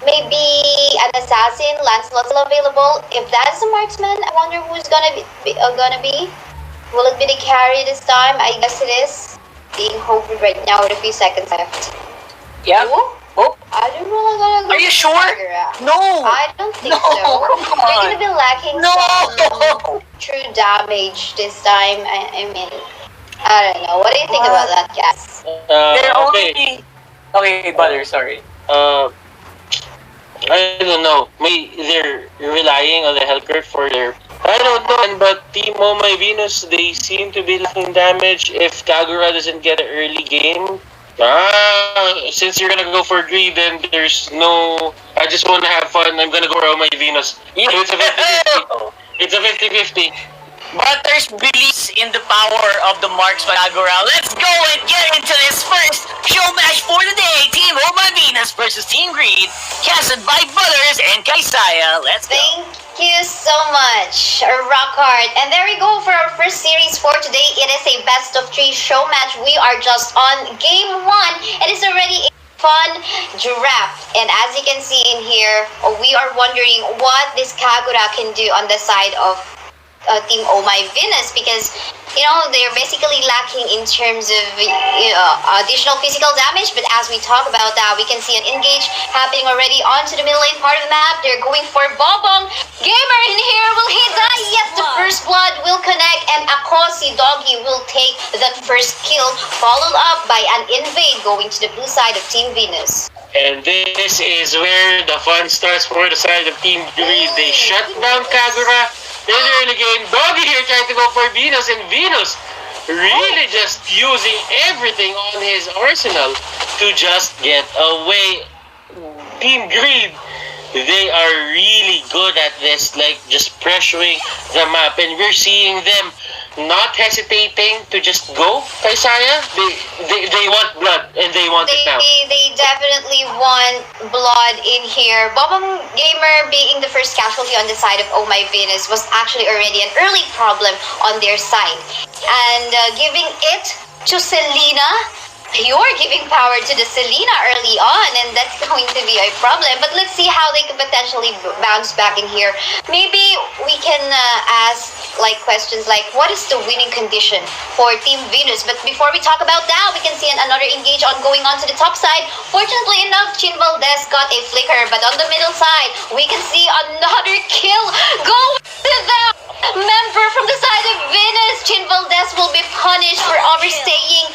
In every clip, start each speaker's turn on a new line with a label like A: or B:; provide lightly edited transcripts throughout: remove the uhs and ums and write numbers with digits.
A: Maybe an assassin, Lancelot's still available. If that's a marksman, I wonder who's gonna be. Will it be the carry this time? I guess it is. Being hoped right now with a few seconds left.
B: Yeah. Oh.
A: I don't know how gonna go.
B: Are you sure?
A: No. I don't think so.
B: Come
A: They're
B: on.
A: gonna be lacking some true damage this time. I mean, I don't know. What do you think about that, guys?
B: They're
C: Okay.
B: only... Okay, Butter, sorry.
C: I don't know. Maybe they're relying on the Hellcurt for their... I don't know, but Team Oh My Venus, they seem to be lacking damage if Kagura doesn't get an early game. Since you're gonna go for greed, then there's no... I just wanna have fun. I'm gonna go for Oh My Venus.
B: Yeah.
C: So it's a 50-50. It's a 50-50.
B: Butters believes in the power of the marksman Kagura. Let's go and get into this first show match for the day. Team Oh My Venus versus Team Greed, casted by Butters and Kaisaya. Let's go.
A: Thank you so much, Rockhard. And there we go for our first series for today. It is a best of 3 show match. We are just on game 1. It is already a fun draft. And as you can see in here, we are wondering what this Kagura can do on the side of Team Oh My Venus, because they're basically lacking in terms of additional physical damage. But as we talk about that, we can see an engage happening already onto the middle lane part of the map. They're going for Bobong Gamer in here. Will he die? Yes, the first blood will connect, and Akosi Doggy will take that first kill, followed up by an invade going to the blue side of Team Venus.
C: And this is where the fun starts for the side of Team Greed. They shut down Kagura in the early game. Doggy here trying to go for Venus, and Venus really just using everything on his arsenal to just get away. Team Greed, they are really good at this, like just pressuring the map, and we're seeing them not hesitating to just go. Kaisaya, they want blood, and they want it now.
A: They definitely want blood in here. Bobom Gamer being the first casualty on the side of Oh My Venus was actually already an early problem on their side. And giving it to Selena, you're giving power to the Selena early on, and that's going to be a problem. But let's see how they can potentially bounce back in here. Maybe we can ask questions like, what is the winning condition for Team Venus? But before we talk about that, we can see another engage on going on to the top side. Fortunately enough, Chin Valdez got a flicker, but on the middle side, we can see another kill go to the member from the side of Venus. Chin Valdez will be punished for overstaying,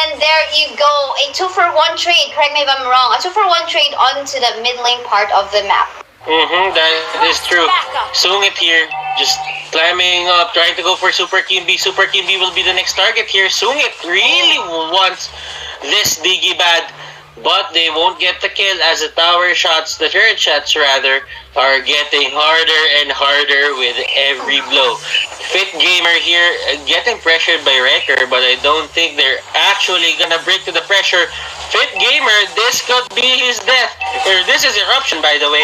A: and there you go, a 2-for-1 trade. Correct me if I'm wrong. A 2-for-1 trade onto the mid lane part of the map.
C: That is true. Sungit here, just climbing up, trying to go for Super Kimby. Super Kimby will be the next target here. Sungit really wants this Diggy bad, but they won't get the kill as the tower shots, the turret shots rather, are getting harder and harder with every blow. Fit Gamer here getting pressured by Wrecker, but I don't think they're actually gonna break to the pressure. Fit Gamer, this could be his death. This is Eruption, by the way.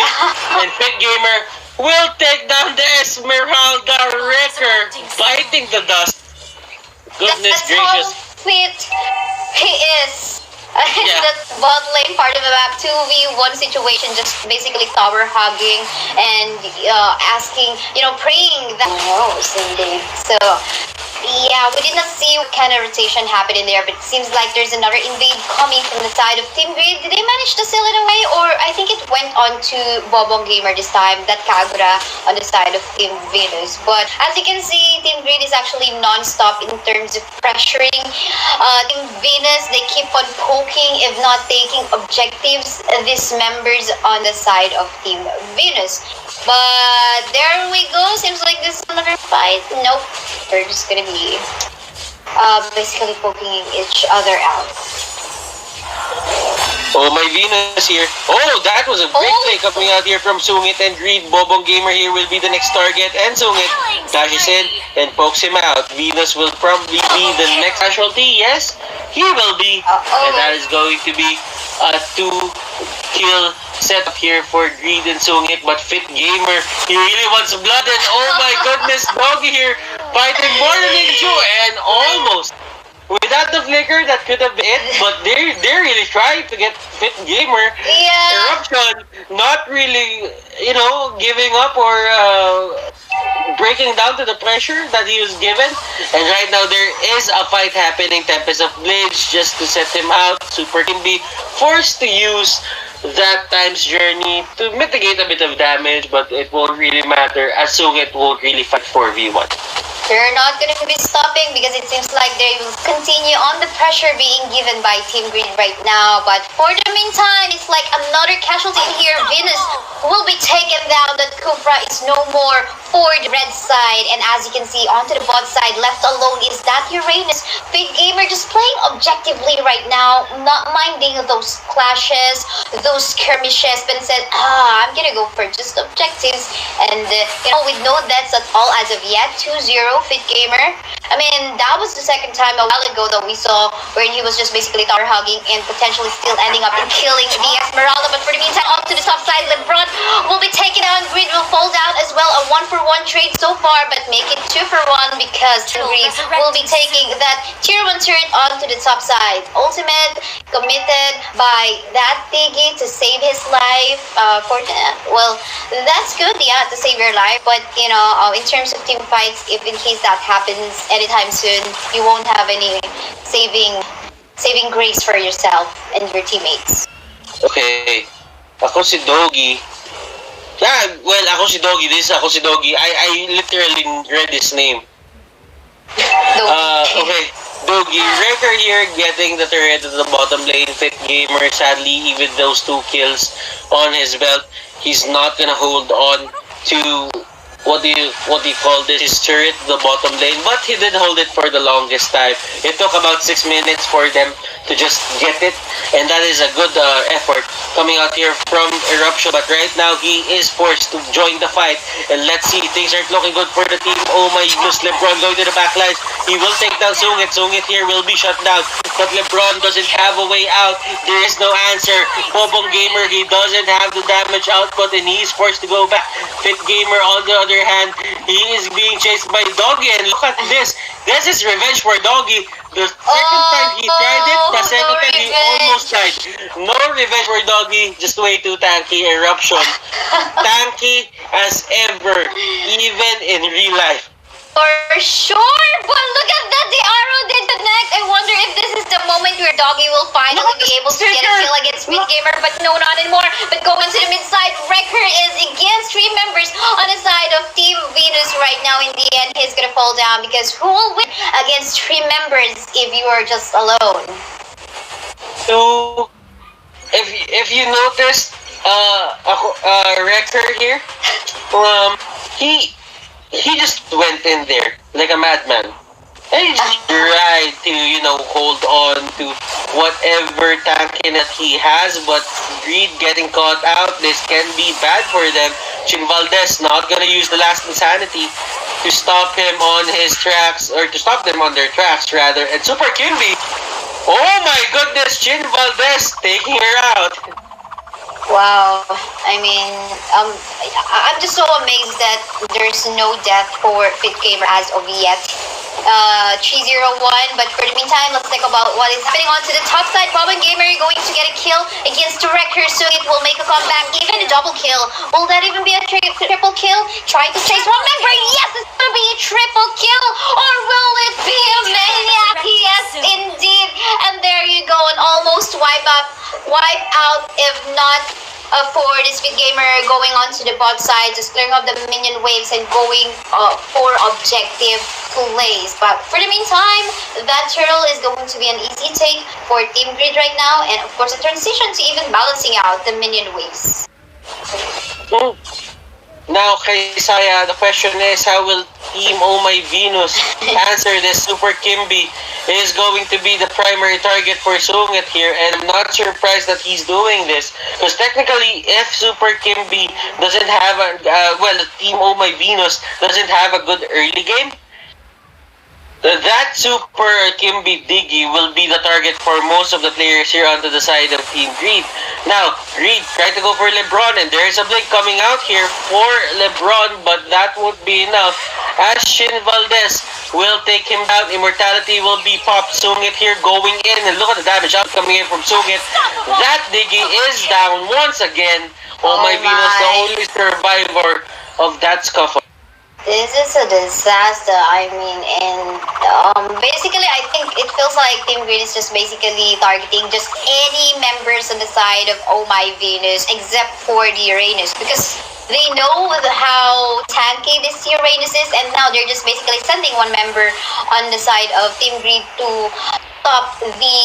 C: And Fit Gamer will take down the Esmeralda. Wrecker biting the dust. Goodness
A: That's
C: gracious.
A: how fit he is. In the bot lane part of the map, 2v1 situation, just basically tower hugging and asking, praying that knows indeed. So yeah, we did not see what kind of rotation happened in there, but it seems like there's another invade coming from the side of Team Greed. Did they manage to seal it away, or I think it went on to Bobong Gamer this time, that Kagura on the side of Team Venus. But as you can see, Team Greed is actually non-stop in terms of pressuring Team Venus. They keep on poking, if not taking objectives, these members on the side of Team Venus. But there we go. Seems like this is another fight. Nope. They're just gonna be basically poking each other out.
C: Oh My Venus here. Oh, that was a great play coming out here from Sungit and Greed. Bobong Gamer here will be the next target, and Sungit dashes in and pokes him out. Venus will probably be the next casualty. Yes, he will be. And that is going to be a 2-kill setup here for Greed and Sungit. But Fit Gamer, he really wants blood, and oh my goodness, Doggy here fighting more than 2 and almost without the flicker, that could have been it. But they're really trying to get Fit Gamer.
A: Yeah.
C: Eruption, not really, giving up or breaking down to the pressure that he was given. And right now there is a fight happening. Tempest of Blades just to set him out. Super Kimby forced to use that time's journey to mitigate a bit of damage, but it won't really matter as Sungit won't really fight 4v1.
A: They're not going to be stopping because it seems like they will continue on the pressure being given by Team Green right now. But for the meantime, it's like another casualty in here. Venus will be taken down. That Kufra is no more for the red side. And as you can see, onto the bot side, left alone is that Uranus. Big Gamer just playing objectively right now, not minding those clashes, those skirmishes, but instead, I'm going to go for just objectives. And, with no deaths at all as of yet, 2-0. Fit Gamer. I mean, that was the second time a while ago that we saw where he was just basically tower hugging and potentially still ending up in killing the Esmeralda. But for the meantime, up to the top side, LeBron will be taken out. Grid will fall down as well. A 1-for-1 trade so far, but make it 2-for-1 because Grid will be taking that tier 1 turret onto the top side. Ultimate committed by that Diggy to save his life. That's good, yeah, to save your life. But, in terms of team fights, if in case that happens anytime soon, you won't have any saving grace for yourself and your teammates.
C: Okay. Ako si Doggy. Yeah, well, ako si Doggy. I literally read his name. Okay. Doggy. Wrecker here getting the turret at the bottom lane. Fit Gamer, sadly, even those 2 kills on his belt, he's not gonna hold on to what do you call this, his turret, the bottom lane, but he did hold it for the longest time. It took about 6 minutes for them to just get it, and that is a good effort coming out here from Eruption. But right now he is forced to join the fight, and let's see, things aren't looking good for the team. Oh my goodness, LeBron going to the backlines. He will take down Sungit. Sungit here will be shut down, but LeBron doesn't have a way out. There is no answer. Bobong Gamer, he doesn't have the damage output, and he is forced to go back. Fit Gamer on the other hand, he is being chased by Doggy, and look at this. This is revenge for Doggy. The second time he tried it, the second time he almost died. No revenge for Doggy, just way too tanky. Eruption. Tanky as ever, even in real life.
A: For sure, but look at that, the arrow did connect. I wonder if this is the moment where Doggy will finally be able to get a kill against Fit Gamer, but no, not anymore. But going to the mid side, Wrecker is against 3 members on the side of Team Venus right now. In the end, he's gonna fall down because who will win against 3 members if you are just alone?
C: So, if you noticed, Wrecker here, he just went in there like a madman. And he just tried to, hold on to whatever tanking that he has, but Greed getting caught out, this can be bad for them. Chin Valdez not gonna use the last insanity to stop him on his tracks, or to stop them on their tracks rather. And Super Kimby, oh my goodness, Chin Valdez taking her out.
A: Wow, I mean, I'm just so amazed that there's no death for Fit Gamer as of yet. 3-0-1, but for the meantime, let's talk about what is happening onto the top side. Bobbin Gamer going to get a kill against the Wrecker, so it will make a comeback, even a double kill. Will that even be a triple kill? Try to chase 1 member, yes, it's gonna be a triple kill, or will it be a maniac? Yes, indeed, and there you go, and almost wipe out, if not for this Fit Gamer going on to the bot side, just clearing up the minion waves and going for objective plays. But for the meantime, that turtle is going to be an easy take for Team Grid right now, and of course a transition to even balancing out the minion waves.
C: Now, kay Saya, the question is, how will Team Oh My Venus answer this? Super Kimby is going to be the primary target for Sungit here, and I'm not surprised that he's doing this, because technically, if Super Kimby doesn't have Team Oh My Venus doesn't have a good early game, that Super Kimby Diggy will be the target for most of the players here onto the side of Team Greed. Now, Greed tried to go for LeBron, and there's a blink coming out here for LeBron, but that won't be enough. As Shin Valdez will take him down, Immortality will be popped. Sungit here going in, and look at the damage out coming in from Sungit. That Diggy is down once again. Oh my Venus, the only survivor of that scuffle.
A: This is a disaster. I mean, and basically, I think it feels like Team Green is just basically targeting just any members on the side of Oh My Venus, except for the Uranus, because they know how tanky this Uranus is, and now they're just basically sending one member on the side of Team Green to stop the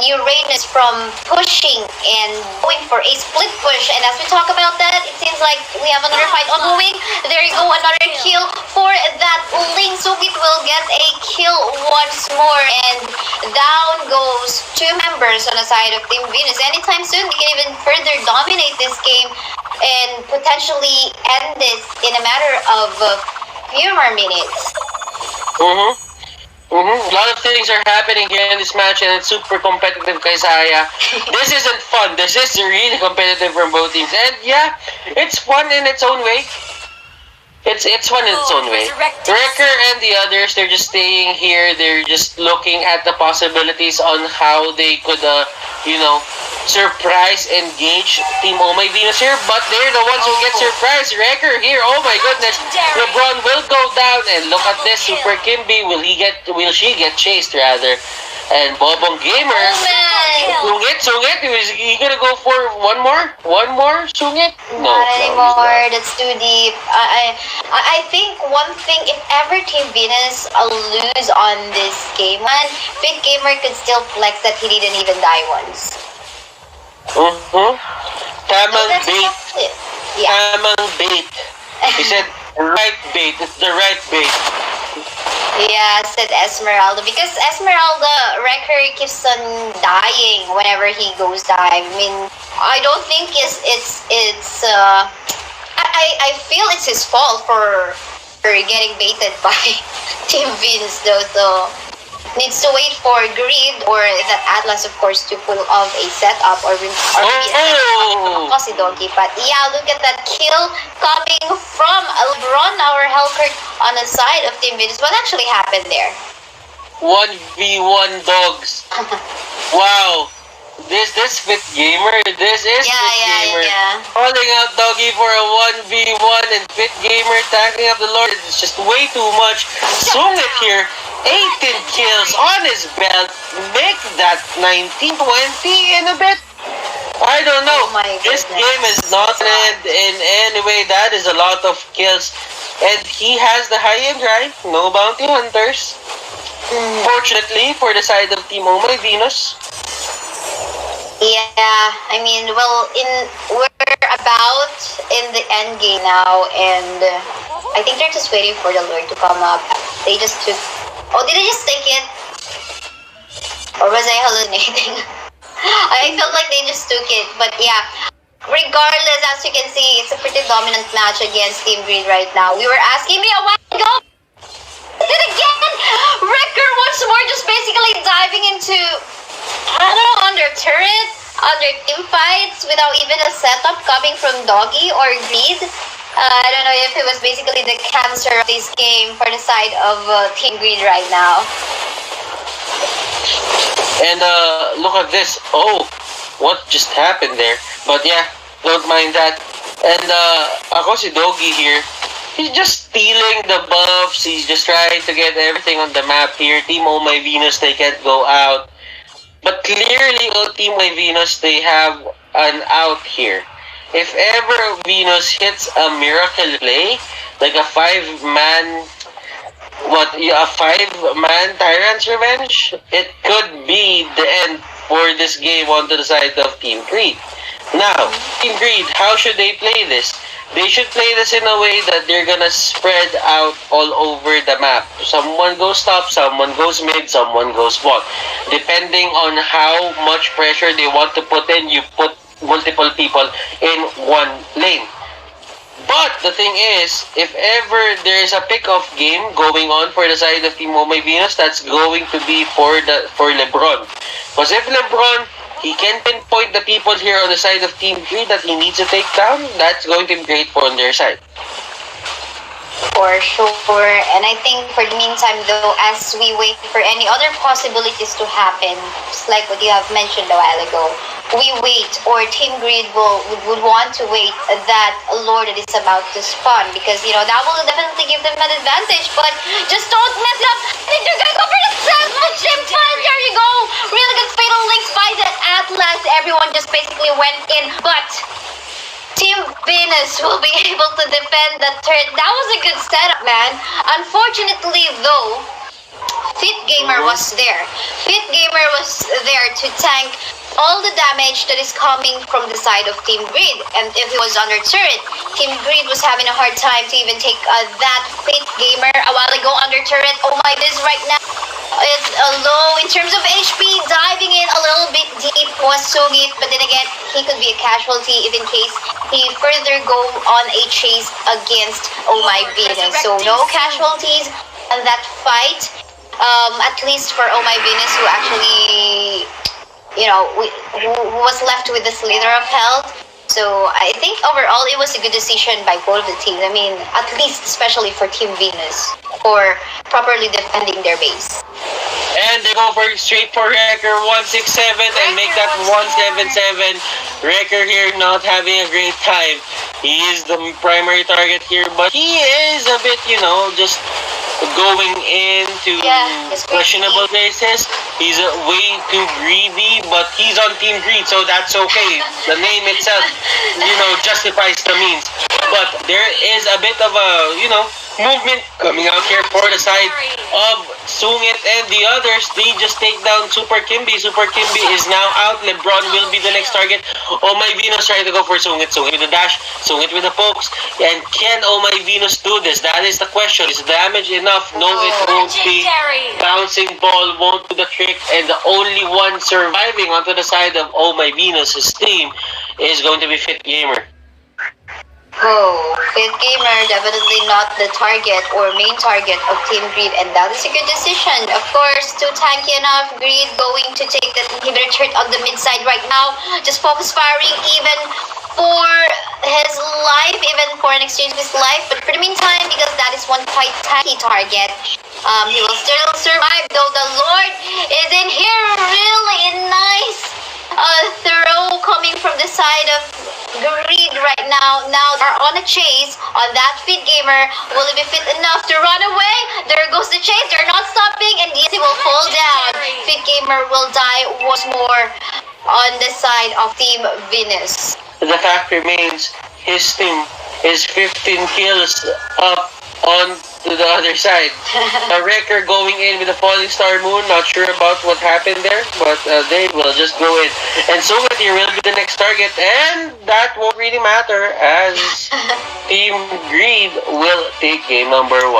A: Uranus from pushing and going for a split push. And as we talk about that, it seems like we have another fight ongoing. There you go, another kill for that Ling. Sugit will get a kill once more, and down goes two members on the side of Team Venus. Anytime soon, they can even further dominate this game and potentially end this in a matter of few more minutes.
C: A lot of things are happening here in this match, and it's super competitive, Kaisaya. This isn't fun. This is really competitive from both teams. And yeah, it's fun in its own way. It's fun in its own way. Wrecker and the others, they're just staying here. They're just looking at the possibilities on how they could, surprise engage Team Oh My Venus here. But they're the ones who get surprised. Wrecker here, oh my goodness. LeBron will go down, and look at this Super Kimby. Will she get chased rather? And Bobong Gamer, Sungit, is he gonna go for one more, Sungit? No,
A: not anymore. That's too deep. I think one thing, if ever Team Venus lose on this game, man, Big Gamer could still flex that he didn't even die once.
C: Tamang
A: that's
C: bait.
A: exactly it. Yeah.
C: Tamang bait. He said right bait. It's the right bait.
A: Yeah, said Esmeralda, because Esmeralda Wrecker keeps on dying whenever he goes dive. I mean, I don't think I feel it's his fault for getting baited by Team Venus though, so needs to wait for Greed or that Atlas, of course, to pull off a setup or be a setup of Doggy. But yeah, look at that kill coming from LeBron, our Hellkirk, on the side of Team Venus. What actually happened there?
C: 1v1 dogs. Wow. This Fit Gamer. This is Fit Gamer.
A: Yeah.
C: Calling out Doggy for a 1v1, and Fit Gamer tacking up the Lord. It's just way too much. Sungit here, 18 kills on his belt. Make that 19-20 in a bit. I don't know. This game is not end in any way. That is a lot of kills. And he has the high end, right? No bounty hunters. Fortunately, for the side of Team Oh My Venus.
A: Yeah, I mean, well, we're about in the end game now, and I think they're just waiting for the Lord to come up. They just took. Oh, did they just take it? Or was I hallucinating? I felt like they just took it, but yeah. Regardless, as you can see, it's a pretty dominant match against Team Green right now. We were asking me a while ago. Then again, Wrecker once more just basically diving into, I don't know, under turret, under team fights without even a setup coming from Doggy or Greed. I don't know if it was basically the cancer of this game for the side of Team Greed right now.
C: And look at this. Oh, what just happened there? But yeah, don't mind that. And ako si Doggy here. He's just stealing the buffs. He's just trying to get everything on the map here. Team Oh My Venus, they can't go out. But clearly, Team My Venus, they have an out here. If ever Venus hits a miracle play, like a five-man Tyrant's Revenge, it could be the end for this game onto the side of Team Greed. Now, Team Greed, how should they play this? They should play this in a way that they're gonna spread out all over the map. Someone goes top, someone goes mid, someone goes bot. Depending on how much pressure they want to put in, you put multiple people in one lane. But the thing is, if ever there's a pick-off game going on for the side of Team Oh My Venus, that's going to be for LeBron. Because if LeBron, he can pinpoint the people here on the side of Team Greed that he needs to take down, that's going to be great for on their side.
A: For sure. And I think for the meantime, though, as we wait for any other possibilities to happen, just like what you have mentioned a while ago, we wait, or Team Greed would want to wait that lore that is about to spawn, because that will definitely give them an advantage. But just don't mess it up. I think they're gonna go for the chip punch. There you go. Really good fatal links by that Atlas. Everyone just basically went in, but Team Venus will be able to defend that turret. That was a good setup, man. Unfortunately, though, Fit Gamer was there. Fit Gamer was there to tank all the damage that is coming from the side of Team Greed. And if he was under turret, Team Greed was having a hard time to even take that Fit Gamer a while ago under turret. Oh my goodness, right now it's low in terms of HP. Diving in a little bit deep was Sugit, but then again, he could be a casualty if in case he further go on a chase against Oh My Venus. So no casualties on that fight. At least for Oh My Venus, who actually, who was left with the slither of health. So I think overall it was a good decision by both of the teams. I mean, at least especially for Team Venus for properly defending their base.
C: And they go straight for Wrecker 167 and make that 177. Wrecker here not having a great time. He is the primary target here, but he is a bit, just going into questionable places. He's way too greedy, but he's on Team Greed, so that's okay. The name itself, justifies the means. But there is a bit of a, movement coming out here for the side of Sungit and the others. They just take down Super Kimby. Super Kimby is now out. LeBron will be the next target. Oh My Venus trying to go for Sungit. Sungit with the dash. Sungit with the pokes. And can Oh My Venus do this? That is the question. Is damage enough? No, it won't be. Bouncing ball won't do the trick. And the only one surviving onto the side of Oh My Venus' team is going to be Fit Gamer.
A: Oh, Fit Gamer definitely not the target or main target of Team Greed, and that is a good decision. Of course, too tanky enough. Greed going to take that inhibitor turret on the mid side right now. Just focus firing even for his life, even for an exchange of his life. But for the meantime, because that is one quite tanky target, he will still survive, though the Lord is in here. Really nice throw coming from the side of Greed right now. Now they're on a chase on that Fit Gamer. Will it be fit enough to run away? There goes the chase. They're not stopping, and yes, he will fall down. Fit Gamer will die once more on the side of Team Venus.
C: The fact remains, his team is 15 kills up on to the other side. A Wrecker going in with a Falling Star Moon. Not sure about what happened there, but they will just go in. And Sungit here will be the next target, and that won't really matter as Team Greed will take game number 1.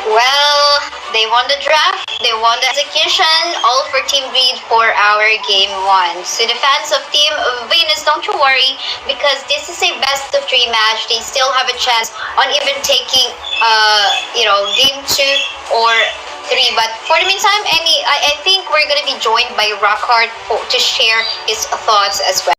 A: Well, they won the draft, they won the execution, all for Team Greed for our game 1. So the fans of Team Venus, don't you worry, because this is a best of 3 match. They still have a chance on even taking, game 2 or 3. But for the meantime, I think we're gonna be joined by Rockhart to share his thoughts as well.